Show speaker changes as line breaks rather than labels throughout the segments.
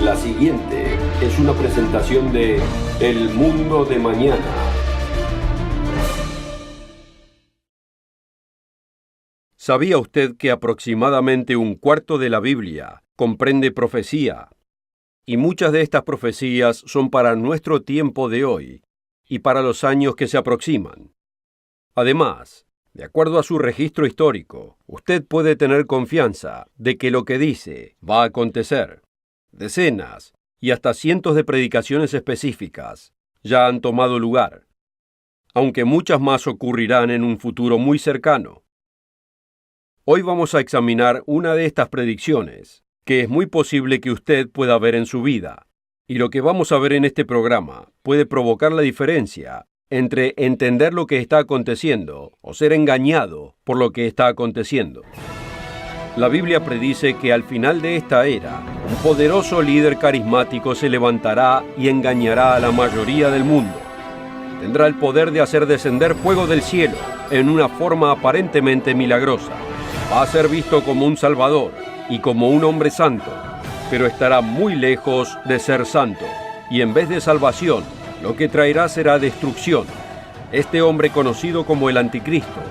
La siguiente es una presentación de El Mundo de Mañana.
¿Sabía usted que aproximadamente un cuarto de la Biblia comprende profecía? Y muchas de estas profecías son para nuestro tiempo de hoy y para los años que se aproximan. Además, de acuerdo a su registro histórico, usted puede tener confianza de que lo que dice va a acontecer. Decenas y hasta cientos de predicaciones específicas ya han tomado lugar, aunque muchas más ocurrirán en un futuro muy cercano. Hoy vamos a examinar una de estas predicciones, que es muy posible que usted pueda ver en su vida, y lo que vamos a ver en este programa puede provocar la diferencia entre entender lo que está aconteciendo o ser engañado por lo que está aconteciendo. La Biblia predice que al final de esta era, un poderoso líder carismático se levantará y engañará a la mayoría del mundo. Tendrá el poder de hacer descender fuego del cielo en una forma aparentemente milagrosa. Va a ser visto como un salvador y como un hombre santo, pero estará muy lejos de ser santo, y en vez de salvación, lo que traerá será destrucción. Este hombre, conocido como el Anticristo,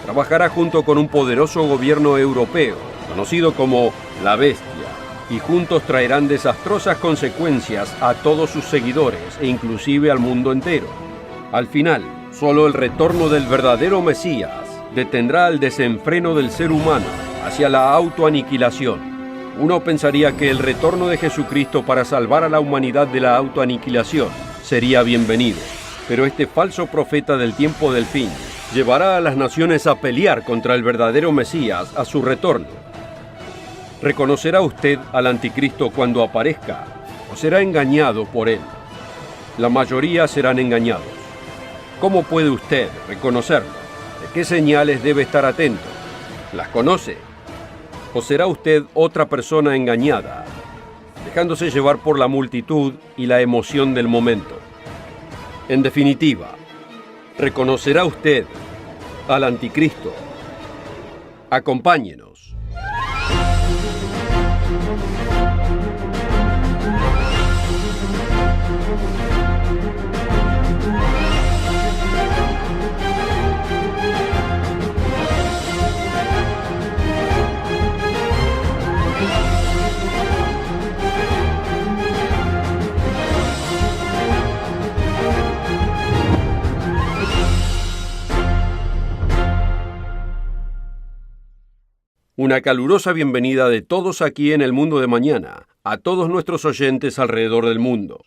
trabajará junto con un poderoso gobierno europeo, conocido como la Bestia, y juntos traerán desastrosas consecuencias a todos sus seguidores e inclusive al mundo entero. Al final, solo el retorno del verdadero Mesías detendrá el desenfreno del ser humano hacia la autoaniquilación. Uno pensaría que el retorno de Jesucristo para salvar a la humanidad de la autoaniquilación sería bienvenido, pero este falso profeta del tiempo del fin llevará a las naciones a pelear contra el verdadero Mesías a su retorno. ¿Reconocerá usted al Anticristo cuando aparezca o será engañado por él? La mayoría serán engañados. ¿Cómo puede usted reconocerlo? ¿De qué señales debe estar atento? ¿Las conoce? ¿O será usted otra persona engañada, dejándose llevar por la multitud y la emoción del momento? En definitiva, ¿reconocerá usted al Anticristo? Acompáñenos. Una calurosa bienvenida de todos aquí en El Mundo de Mañana, a todos nuestros oyentes alrededor del mundo.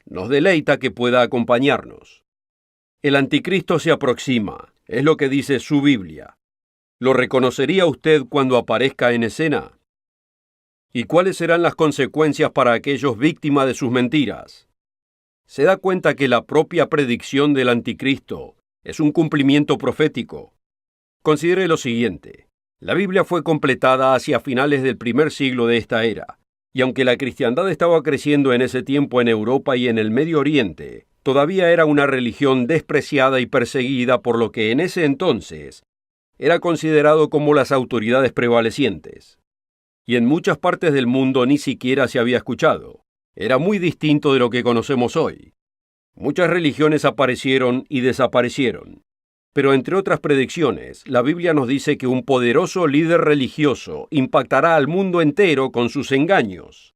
Nos deleita que pueda acompañarnos. El Anticristo se aproxima, es lo que dice su Biblia. ¿Lo reconocería usted cuando aparezca en escena? ¿Y cuáles serán las consecuencias para aquellos víctimas de sus mentiras? ¿Se da cuenta que la propia predicción del Anticristo es un cumplimiento profético? Considere lo siguiente. La Biblia fue completada hacia finales del primer siglo de esta era, y aunque la cristiandad estaba creciendo en ese tiempo en Europa y en el Medio Oriente, todavía era una religión despreciada y perseguida por lo que en ese entonces era considerado como las autoridades prevalecientes. Y en muchas partes del mundo ni siquiera se había escuchado. Era muy distinto de lo que conocemos hoy. Muchas religiones aparecieron y desaparecieron. Pero entre otras predicciones, la Biblia nos dice que un poderoso líder religioso impactará al mundo entero con sus engaños.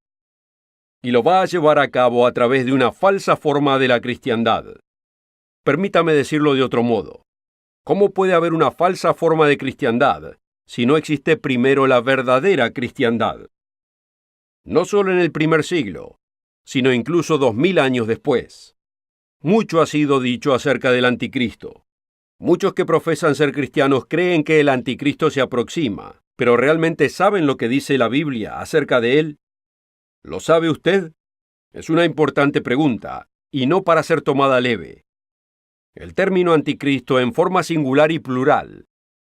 Y lo va a llevar a cabo a través de una falsa forma de la cristiandad. Permítame decirlo de otro modo. ¿Cómo puede haber una falsa forma de cristiandad si no existe primero la verdadera cristiandad? No solo en el primer siglo, sino incluso 2000 años después. Mucho ha sido dicho acerca del Anticristo. Muchos que profesan ser cristianos creen que el Anticristo se aproxima, pero ¿realmente saben lo que dice la Biblia acerca de él? ¿Lo sabe usted? Es una importante pregunta, y no para ser tomada leve. El término Anticristo en forma singular y plural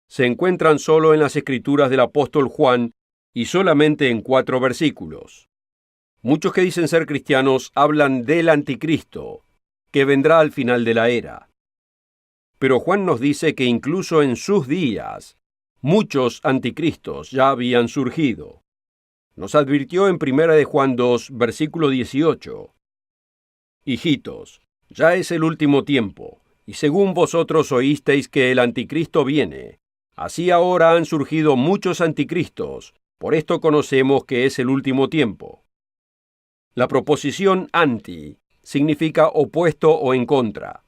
se encuentran solo en las Escrituras del apóstol Juan y solamente en 4 versículos. Muchos que dicen ser cristianos hablan del Anticristo, que vendrá al final de la era. Pero Juan nos dice que incluso en sus días, muchos anticristos ya habían surgido. Nos advirtió en 1 de Juan 2, versículo 18. Hijitos, ya es el último tiempo, y según vosotros oísteis que el anticristo viene, así ahora han surgido muchos anticristos, por esto conocemos que es el último tiempo. La proposición anti significa opuesto o en contra.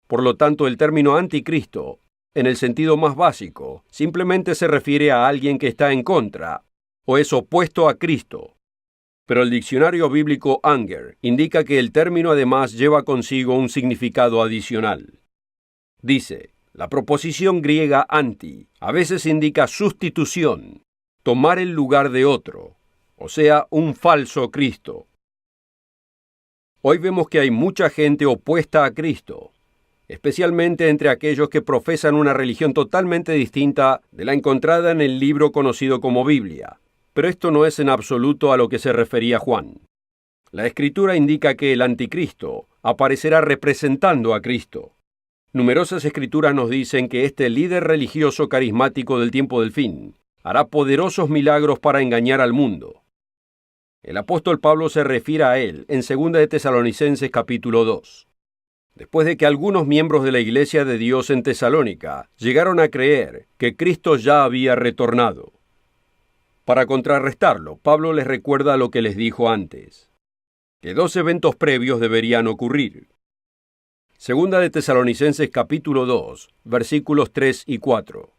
Por lo tanto, el término anticristo, en el sentido más básico, simplemente se refiere a alguien que está en contra o es opuesto a Cristo. Pero el diccionario bíblico Anger indica que el término además lleva consigo un significado adicional. Dice, la proposición griega anti a veces indica sustitución, tomar el lugar de otro, o sea, un falso Cristo. Hoy vemos que hay mucha gente opuesta a Cristo, especialmente entre aquellos que profesan una religión totalmente distinta de la encontrada en el libro conocido como Biblia. Pero esto no es en absoluto a lo que se refería Juan. La Escritura indica que el anticristo aparecerá representando a Cristo. Numerosas escrituras nos dicen que este líder religioso carismático del tiempo del fin hará poderosos milagros para engañar al mundo. El apóstol Pablo se refiere a él en 2 de Tesalonicenses capítulo 2. Después de que algunos miembros de la Iglesia de Dios en Tesalónica llegaron a creer que Cristo ya había retornado. Para contrarrestarlo, Pablo les recuerda lo que les dijo antes, que 2 eventos previos deberían ocurrir. 2 de Tesalonicenses capítulo 2, versículos 3 y 4.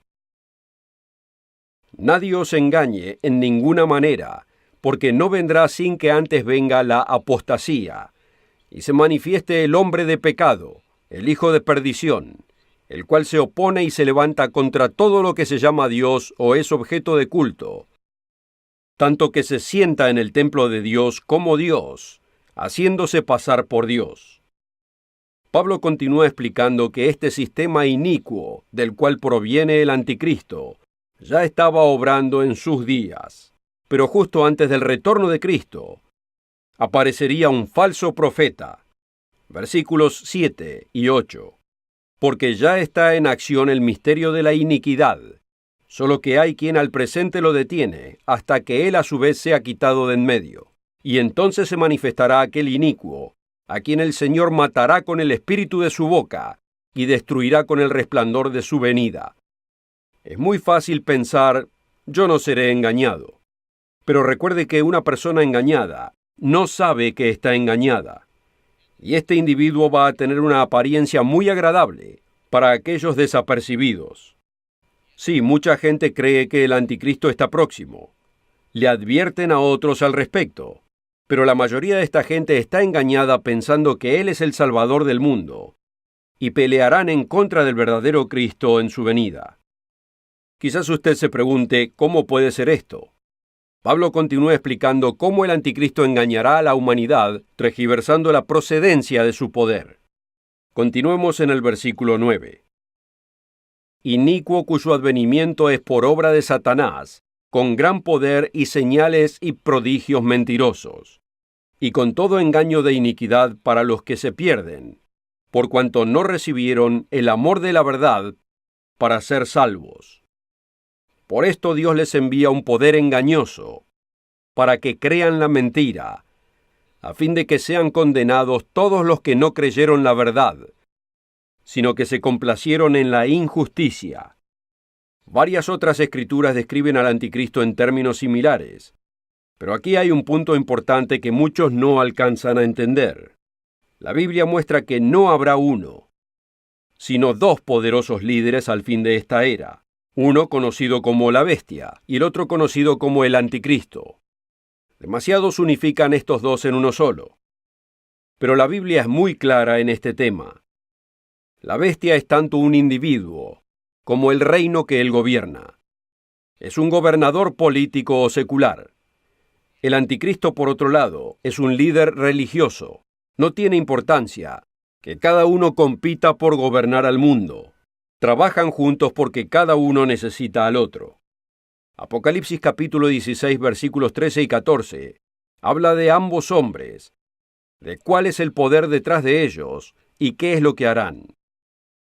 Nadie os engañe en ninguna manera, porque no vendrá sin que antes venga la apostasía, y se manifieste el hombre de pecado, el hijo de perdición, el cual se opone y se levanta contra todo lo que se llama Dios o es objeto de culto, tanto que se sienta en el templo de Dios como Dios, haciéndose pasar por Dios. Pablo continúa explicando que este sistema inicuo, del cual proviene el anticristo, ya estaba obrando en sus días, pero justo antes del retorno de Cristo, aparecería un falso profeta. Versículos 7 y 8. Porque ya está en acción el misterio de la iniquidad, solo que hay quien al presente lo detiene, hasta que él a su vez sea quitado de en medio. Y entonces se manifestará aquel inicuo, a quien el Señor matará con el espíritu de su boca, y destruirá con el resplandor de su venida. Es muy fácil pensar, yo no seré engañado. Pero recuerde que una persona engañada no sabe que está engañada. Y este individuo va a tener una apariencia muy agradable para aquellos desapercibidos. Sí, mucha gente cree que el anticristo está próximo. Le advierten a otros al respecto. Pero la mayoría de esta gente está engañada pensando que Él es el Salvador del mundo y pelearán en contra del verdadero Cristo en su venida. Quizás usted se pregunte, ¿cómo puede ser esto? Pablo continúa explicando cómo el anticristo engañará a la humanidad, tergiversando la procedencia de su poder. Continuemos en el versículo 9. Inicuo cuyo advenimiento es por obra de Satanás, con gran poder y señales y prodigios mentirosos, y con todo engaño de iniquidad para los que se pierden, por cuanto no recibieron el amor de la verdad para ser salvos. Por esto Dios les envía un poder engañoso, para que crean la mentira, a fin de que sean condenados todos los que no creyeron la verdad, sino que se complacieron en la injusticia. Varias otras escrituras describen al anticristo en términos similares, pero aquí hay un punto importante que muchos no alcanzan a entender. La Biblia muestra que no habrá uno, sino dos poderosos líderes al fin de esta era, uno conocido como la bestia y el otro conocido como el anticristo. Demasiados unifican estos dos en uno solo. Pero la Biblia es muy clara en este tema. La bestia es tanto un individuo como el reino que él gobierna. Es un gobernador político o secular. El anticristo, por otro lado, es un líder religioso. No tiene importancia que cada uno compita por gobernar al mundo. Trabajan juntos porque cada uno necesita al otro. Apocalipsis capítulo 16, versículos 13 y 14, habla de ambos hombres, de cuál es el poder detrás de ellos y qué es lo que harán.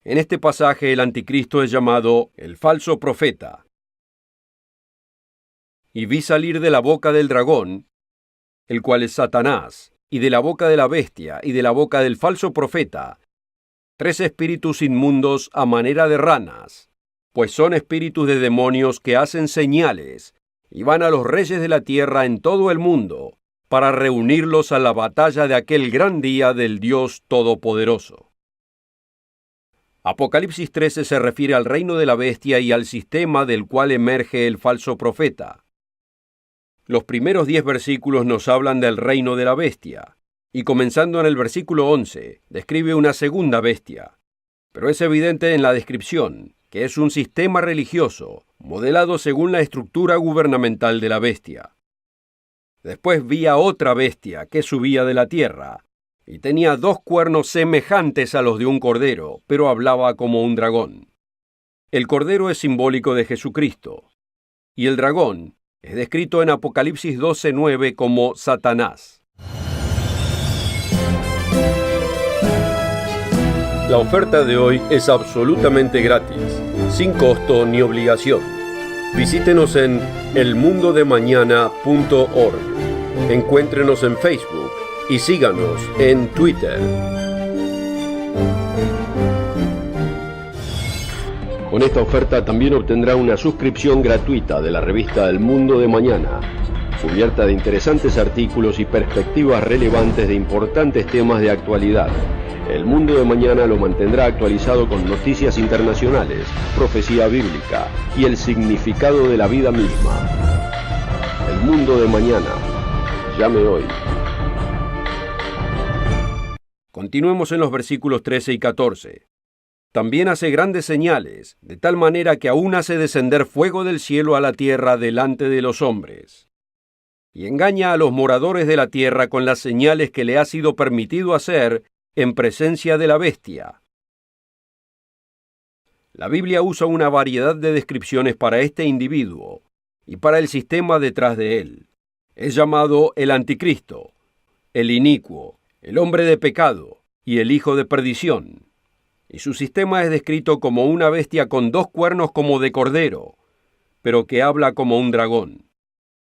En este pasaje el anticristo es llamado el falso profeta. Y vi salir de la boca del dragón, el cual es Satanás, y de la boca de la bestia, y de la boca del falso profeta, 3 espíritus inmundos a manera de ranas, pues son espíritus de demonios que hacen señales, y van a los reyes de la tierra en todo el mundo, para reunirlos a la batalla de aquel gran día del Dios Todopoderoso. Apocalipsis 13 se refiere al reino de la bestia y al sistema del cual emerge el falso profeta. Los primeros 10 versículos nos hablan del reino de la bestia, y comenzando en el versículo 11, describe una segunda bestia. Pero es evidente en la descripción que es un sistema religioso, modelado según la estructura gubernamental de la bestia. Después vi a otra bestia que subía de la tierra, y tenía 2 cuernos semejantes a los de un cordero, pero hablaba como un dragón. El cordero es simbólico de Jesucristo, y el dragón es descrito en Apocalipsis 12:9 como Satanás. La oferta de hoy es absolutamente gratis, sin costo ni obligación. Visítenos en elmundodemañana.org. Encuéntrenos en Facebook y síganos en Twitter.
Con esta oferta también obtendrá una suscripción gratuita de la revista El Mundo de Mañana, cubierta de interesantes artículos y perspectivas relevantes de importantes temas de actualidad. El Mundo de Mañana lo mantendrá actualizado con noticias internacionales, profecía bíblica y el significado de la vida misma. El Mundo de Mañana. Llame hoy.
Continuemos en los versículos 13 y 14. También hace grandes señales, de tal manera que aún hace descender fuego del cielo a la tierra delante de los hombres. Y engaña a los moradores de la tierra con las señales que le ha sido permitido hacer en presencia de la bestia. La Biblia usa una variedad de descripciones para este individuo y para el sistema detrás de él. Es llamado el anticristo, el inicuo, el hombre de pecado y el hijo de perdición. Y su sistema es descrito como una bestia con 2 cuernos como de cordero, pero que habla como un dragón.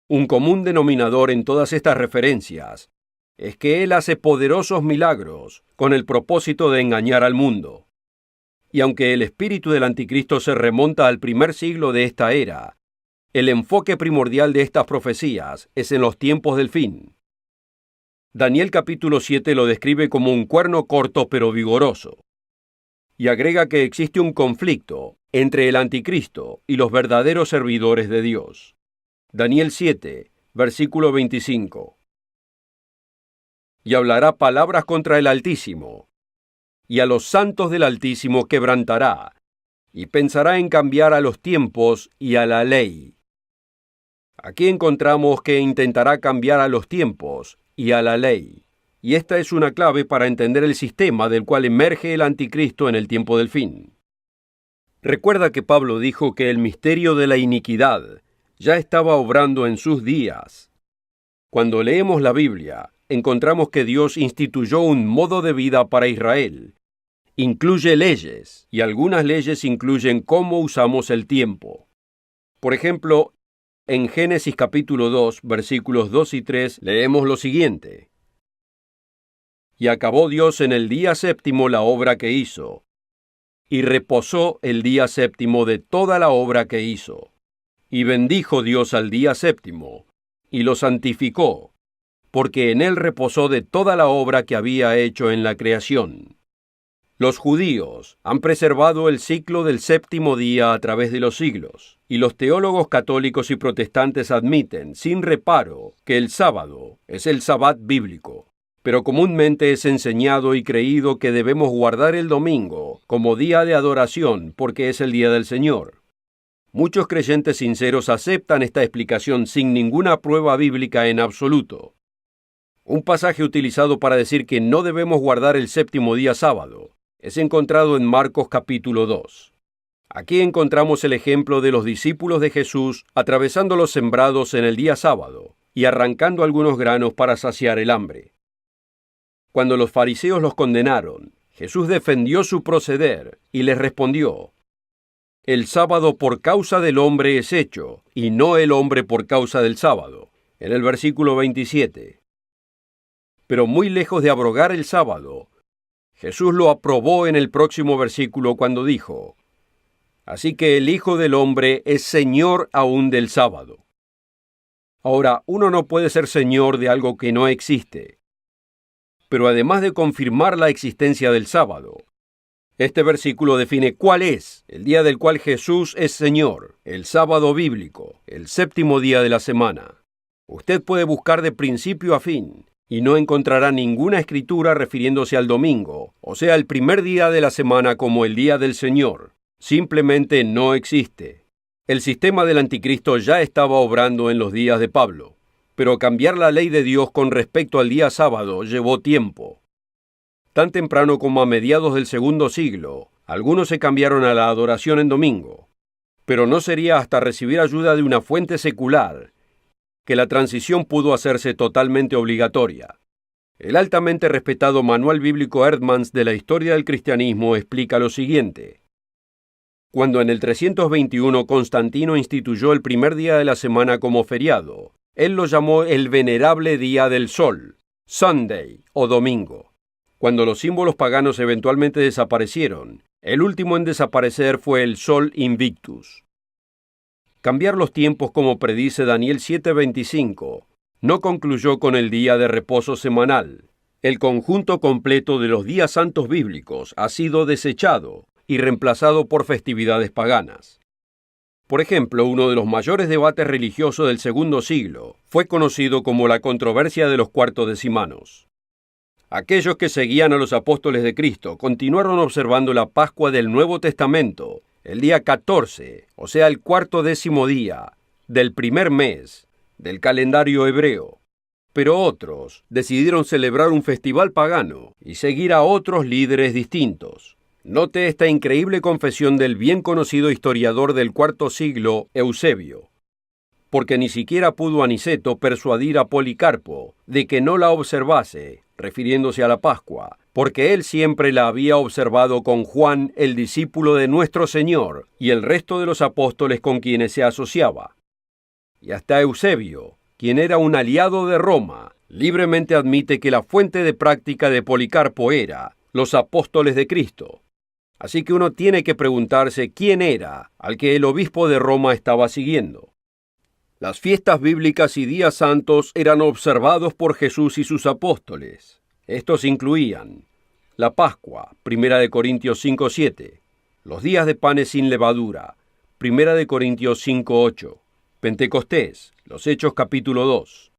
Un común denominador en todas estas referencias es que él hace poderosos milagros con el propósito de engañar al mundo. Y aunque el espíritu del anticristo se remonta al primer siglo de esta era, el enfoque primordial de estas profecías es en los tiempos del fin. Daniel capítulo 7 lo describe como un cuerno corto pero vigoroso. Y agrega que existe un conflicto entre el anticristo y los verdaderos servidores de Dios. Daniel 7, versículo 25. Y hablará palabras contra el Altísimo, y a los santos del Altísimo quebrantará, y pensará en cambiar a los tiempos y a la ley. Aquí encontramos que intentará cambiar a los tiempos y a la ley. Y esta es una clave para entender el sistema del cual emerge el anticristo en el tiempo del fin. Recuerda que Pablo dijo que el misterio de la iniquidad ya estaba obrando en sus días. Cuando leemos la Biblia, encontramos que Dios instituyó un modo de vida para Israel. Incluye leyes, y algunas leyes incluyen cómo usamos el tiempo. Por ejemplo, en Génesis capítulo 2, versículos 2 y 3, leemos lo siguiente. Y acabó Dios en el día séptimo la obra que hizo, y reposó el día séptimo de toda la obra que hizo. Y bendijo Dios al día séptimo, y lo santificó, porque en él reposó de toda la obra que había hecho en la creación. Los judíos han preservado el ciclo del séptimo día a través de los siglos, y los teólogos católicos y protestantes admiten, sin reparo, que el sábado es el sabbat bíblico. Pero comúnmente es enseñado y creído que debemos guardar el domingo como día de adoración porque es el día del Señor. Muchos creyentes sinceros aceptan esta explicación sin ninguna prueba bíblica en absoluto. Un pasaje utilizado para decir que no debemos guardar el séptimo día sábado es encontrado en Marcos capítulo 2. Aquí encontramos el ejemplo de los discípulos de Jesús atravesando los sembrados en el día sábado y arrancando algunos granos para saciar el hambre. Cuando los fariseos los condenaron, Jesús defendió su proceder y les respondió: El sábado por causa del hombre es hecho, y no el hombre por causa del sábado, en el versículo 27. Pero muy lejos de abrogar el sábado, Jesús lo aprobó en el próximo versículo cuando dijo: así que el Hijo del Hombre es Señor aún del sábado. Ahora, uno no puede ser Señor de algo que no existe. Pero además de confirmar la existencia del sábado, este versículo define cuál es el día del cual Jesús es Señor, el sábado bíblico, el séptimo día de la semana. Usted puede buscar de principio a fin y no encontrará ninguna escritura refiriéndose al domingo, o sea, el primer día de la semana como el día del Señor. Simplemente no existe. El sistema del anticristo ya estaba obrando en los días de Pablo, pero cambiar la ley de Dios con respecto al día sábado llevó tiempo. Tan temprano como a mediados del segundo siglo, algunos se cambiaron a la adoración en domingo, pero no sería hasta recibir ayuda de una fuente secular que la transición pudo hacerse totalmente obligatoria. El altamente respetado Manual Bíblico Eerdmans de la historia del cristianismo explica lo siguiente. Cuando en el 321 Constantino instituyó el primer día de la semana como feriado, él lo llamó el venerable día del sol, Sunday o domingo. Cuando los símbolos paganos eventualmente desaparecieron, el último en desaparecer fue el sol Invictus. Cambiar los tiempos como predice Daniel 7:25 no concluyó con el día de reposo semanal. El conjunto completo de los días santos bíblicos ha sido desechado y reemplazado por festividades paganas. Por ejemplo, uno de los mayores debates religiosos del segundo siglo fue conocido como la controversia de los cuartodecimanos. Aquellos que seguían a los apóstoles de Cristo continuaron observando la Pascua del Nuevo Testamento el día 14, o sea, el 40º día del primer mes del calendario hebreo. Pero otros decidieron celebrar un festival pagano y seguir a otros líderes distintos. Note esta increíble confesión del bien conocido historiador del cuarto siglo, Eusebio. Porque ni siquiera pudo Aniceto persuadir a Policarpo de que no la observase, refiriéndose a la Pascua, porque él siempre la había observado con Juan, el discípulo de nuestro Señor, y el resto de los apóstoles con quienes se asociaba. Y hasta Eusebio, quien era un aliado de Roma, libremente admite que la fuente de práctica de Policarpo era los apóstoles de Cristo. Así que uno tiene que preguntarse quién era al que el obispo de Roma estaba siguiendo. Las fiestas bíblicas y días santos eran observados por Jesús y sus apóstoles. Estos incluían la Pascua, 1 Corintios 5:7, los días de panes sin levadura, 1 Corintios 5:8, Pentecostés, los Hechos capítulo 2,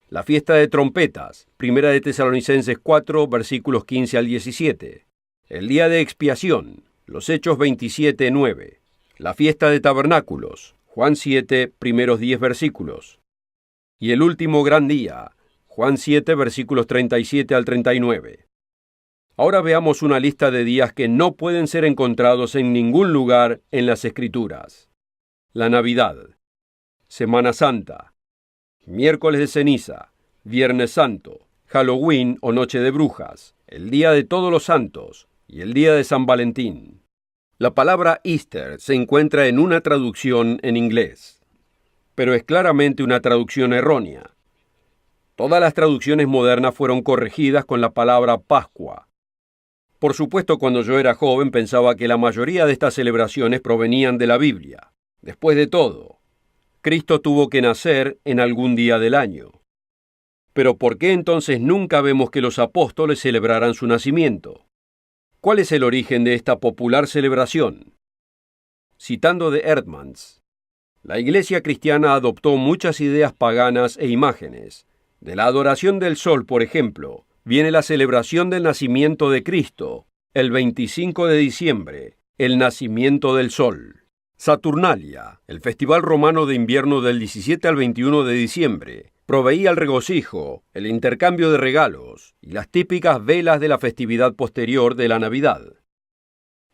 la fiesta de trompetas, 1 Tesalonicenses 4, versículos 15 al 17, el día de expiación, los Hechos 27:9, la fiesta de tabernáculos, Juan 7, primeros 10 versículos. Y el último gran día, Juan 7, versículos 37 al 39. Ahora veamos una lista de días que no pueden ser encontrados en ningún lugar en las Escrituras. La Navidad, Semana Santa, Miércoles de Ceniza, Viernes Santo, Halloween o Noche de Brujas, el Día de Todos los Santos y el Día de San Valentín. La palabra Easter se encuentra en una traducción en inglés, pero es claramente una traducción errónea. Todas las traducciones modernas fueron corregidas con la palabra Pascua. Por supuesto, cuando yo era joven pensaba que la mayoría de estas celebraciones provenían de la Biblia. Después de todo, Cristo tuvo que nacer en algún día del año. Pero ¿por qué entonces nunca vemos que los apóstoles celebraran su nacimiento? ¿Cuál es el origen de esta popular celebración? Citando de Eerdmans, la Iglesia cristiana adoptó muchas ideas paganas e imágenes. De la adoración del sol, por ejemplo, viene la celebración del nacimiento de Cristo, el 25 de diciembre, el nacimiento del sol. Saturnalia, el festival romano de invierno del 17 al 21 de diciembre, proveía el regocijo, el intercambio de regalos y las típicas velas de la festividad posterior de la Navidad.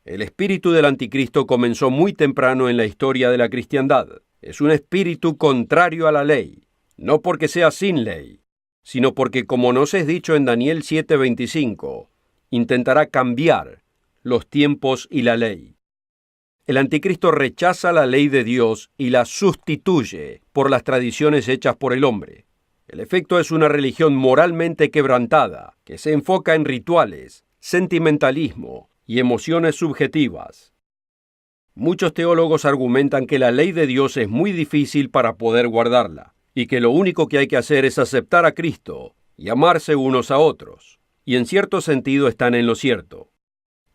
El espíritu del anticristo comenzó muy temprano en la historia de la cristiandad. Es un espíritu contrario a la ley, no porque sea sin ley, sino porque, como nos es dicho en Daniel 7:25, intentará cambiar los tiempos y la ley. El anticristo rechaza la ley de Dios y la sustituye por las tradiciones hechas por el hombre. El efecto es una religión moralmente quebrantada, que se enfoca en rituales, sentimentalismo y emociones subjetivas. Muchos teólogos argumentan que la ley de Dios es muy difícil para poder guardarla, y que lo único que hay que hacer es aceptar a Cristo y amarse unos a otros. Y en cierto sentido están en lo cierto.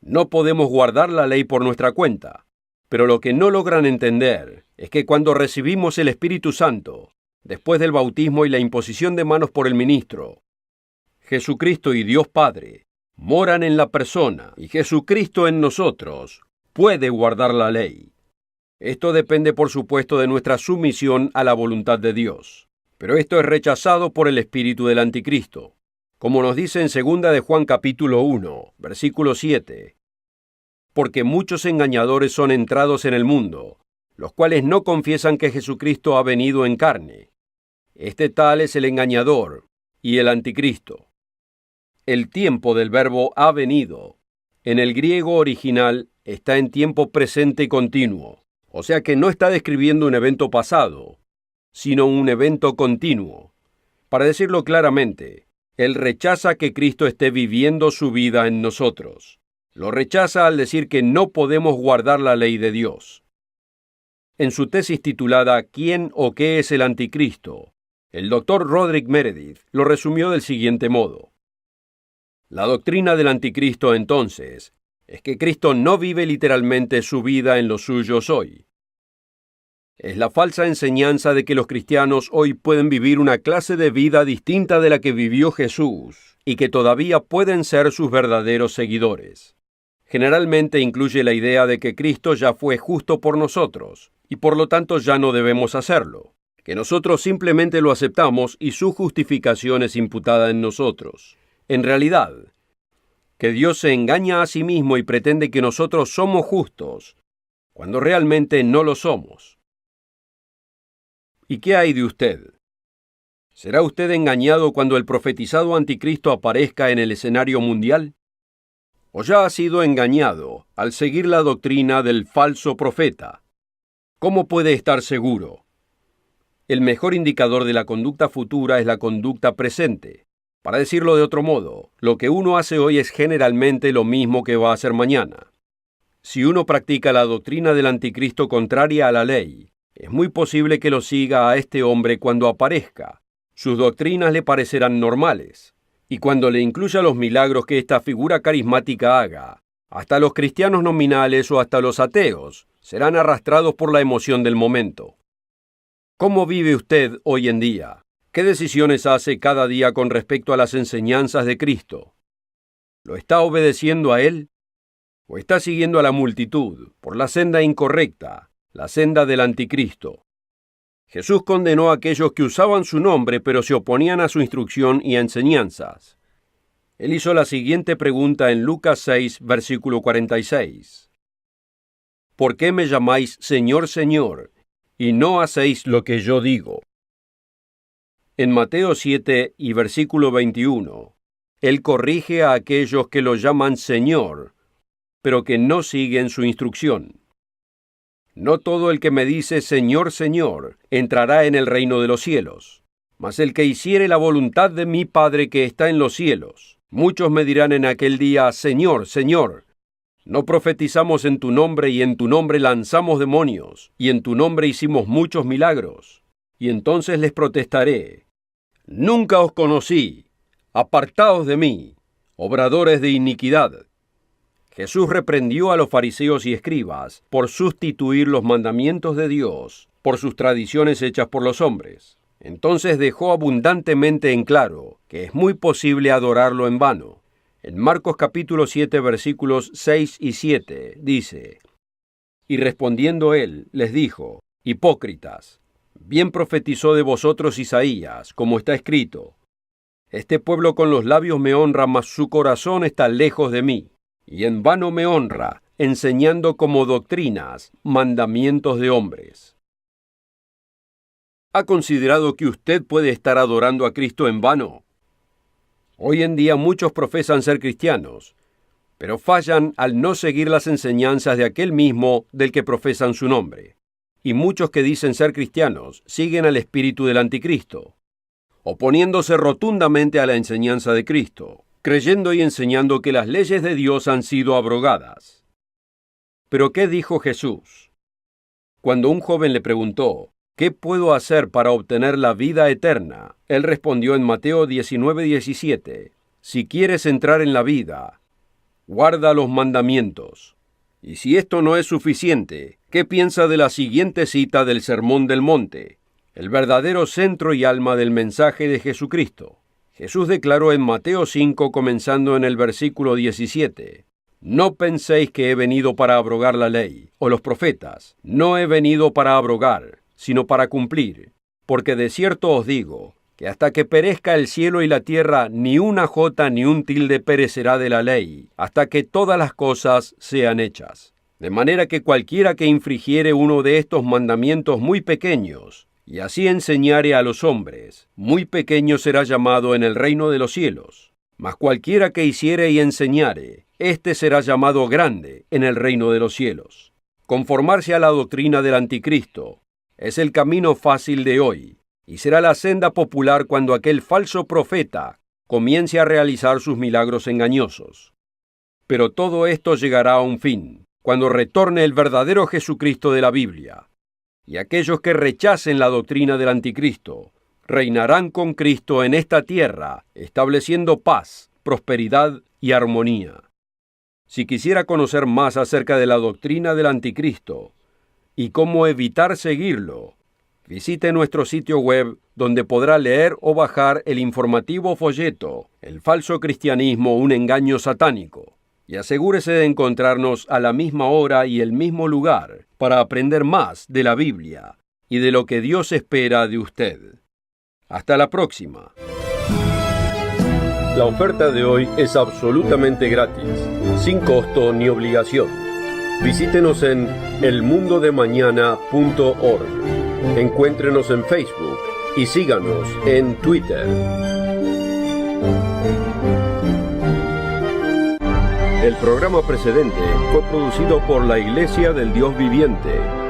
No podemos guardar la ley por nuestra cuenta, pero lo que no logran entender es que cuando recibimos el Espíritu Santo, después del bautismo y la imposición de manos por el ministro, Jesucristo y Dios Padre moran en la persona y Jesucristo en nosotros puede guardar la ley. Esto depende, por supuesto, de nuestra sumisión a la voluntad de Dios. Pero esto es rechazado por el espíritu del anticristo. Como nos dice en 2 de Juan capítulo 1, versículo 7, porque muchos engañadores son entrados en el mundo, los cuales no confiesan que Jesucristo ha venido en carne. Este tal es el engañador y el anticristo. El tiempo del verbo ha venido, en el griego original, está en tiempo presente continuo, o sea que no está describiendo un evento pasado, sino un evento continuo. Para decirlo claramente, él rechaza que Cristo esté viviendo su vida en nosotros. Lo rechaza al decir que no podemos guardar la ley de Dios. En su tesis titulada ¿Quién o qué es el anticristo?, el Dr. Roderick Meredith lo resumió del siguiente modo. La doctrina del anticristo, entonces, es que Cristo no vive literalmente su vida en los suyos hoy. Es la falsa enseñanza de que los cristianos hoy pueden vivir una clase de vida distinta de la que vivió Jesús y que todavía pueden ser sus verdaderos seguidores. Generalmente incluye la idea de que Cristo ya fue justo por nosotros y por lo tanto ya no debemos hacerlo, que nosotros simplemente lo aceptamos y su justificación es imputada en nosotros. En realidad, que Dios se engaña a sí mismo y pretende que nosotros somos justos, cuando realmente no lo somos. ¿Y qué hay de usted? ¿Será usted engañado cuando el profetizado anticristo aparezca en el escenario mundial? ¿O ya ha sido engañado al seguir la doctrina del falso profeta? ¿Cómo puede estar seguro? El mejor indicador de la conducta futura es la conducta presente. Para decirlo de otro modo, lo que uno hace hoy es generalmente lo mismo que va a hacer mañana. Si uno practica la doctrina del anticristo contraria a la ley, es muy posible que lo siga a este hombre cuando aparezca. Sus doctrinas le parecerán normales, y cuando le incluya los milagros que esta figura carismática haga, hasta los cristianos nominales o hasta los ateos serán arrastrados por la emoción del momento. ¿Cómo vive usted hoy en día? ¿Qué decisiones hace cada día con respecto a las enseñanzas de Cristo? ¿Lo está obedeciendo a Él? ¿O está siguiendo a la multitud por la senda incorrecta, la senda del anticristo? Jesús condenó a aquellos que usaban su nombre pero se oponían a su instrucción y enseñanzas. Él hizo la siguiente pregunta en Lucas 6, versículo 46. ¿Por qué me llamáis Señor, Señor, y no hacéis lo que yo digo? En Mateo 7 y versículo 21, Él corrige a aquellos que lo llaman Señor, pero que no siguen su instrucción. No todo el que me dice Señor, Señor, entrará en el reino de los cielos, mas el que hiciere la voluntad de mi Padre que está en los cielos. Muchos me dirán en aquel día, Señor, Señor, ¿no profetizamos en tu nombre y en tu nombre lanzamos demonios y en tu nombre hicimos muchos milagros? Y entonces les protestaré, nunca os conocí, apartaos de mí, obradores de iniquidad. Jesús reprendió a los fariseos y escribas por sustituir los mandamientos de Dios por sus tradiciones hechas por los hombres. Entonces dejó abundantemente en claro que es muy posible adorarlo en vano. En Marcos capítulo 7 versículos 6 y 7 dice, y respondiendo él, les dijo, hipócritas, bien profetizó de vosotros Isaías, como está escrito, este pueblo con los labios me honra, mas su corazón está lejos de mí, y en vano me honra, enseñando como doctrinas mandamientos de hombres. ¿Ha considerado que usted puede estar adorando a Cristo en vano? Hoy en día muchos profesan ser cristianos, pero fallan al no seguir las enseñanzas de aquel mismo del que profesan su nombre. Y muchos que dicen ser cristianos siguen al espíritu del anticristo, oponiéndose rotundamente a la enseñanza de Cristo, creyendo y enseñando que las leyes de Dios han sido abrogadas. Pero ¿qué dijo Jesús? Cuando un joven le preguntó, ¿qué puedo hacer para obtener la vida eterna? Él respondió en Mateo 19:17, si quieres entrar en la vida, guarda los mandamientos. Y si esto no es suficiente, ¿qué piensa de la siguiente cita del Sermón del Monte? El verdadero centro y alma del mensaje de Jesucristo. Jesús declaró en Mateo 5, comenzando en el versículo 17, no penséis que he venido para abrogar la ley, o los profetas. No he venido para abrogar, sino para cumplir. Porque de cierto os digo, que hasta que perezca el cielo y la tierra, ni una jota ni un tilde perecerá de la ley, hasta que todas las cosas sean hechas. De manera que cualquiera que infringiere uno de estos mandamientos muy pequeños, y así enseñare a los hombres, muy pequeño será llamado en el reino de los cielos. Mas cualquiera que hiciere y enseñare, éste será llamado grande en el reino de los cielos. Conformarse a la doctrina del anticristo es el camino fácil de hoy, y será la senda popular cuando aquel falso profeta comience a realizar sus milagros engañosos. Pero todo esto llegará a un fin, cuando retorne el verdadero Jesucristo de la Biblia, y aquellos que rechacen la doctrina del anticristo reinarán con Cristo en esta tierra, estableciendo paz, prosperidad y armonía. Si quisiera conocer más acerca de la doctrina del anticristo y cómo evitar seguirlo, visite nuestro sitio web donde podrá leer o bajar el informativo folleto El falso cristianismo, un engaño satánico. Y asegúrese de encontrarnos a la misma hora y el mismo lugar para aprender más de la Biblia y de lo que Dios espera de usted. Hasta la próxima. La oferta de hoy es absolutamente gratis, sin costo ni obligación. Visítenos en elmundodemañana.org. Encuéntrenos en Facebook y síganos en Twitter. El programa precedente fue producido por la Iglesia del Dios Viviente.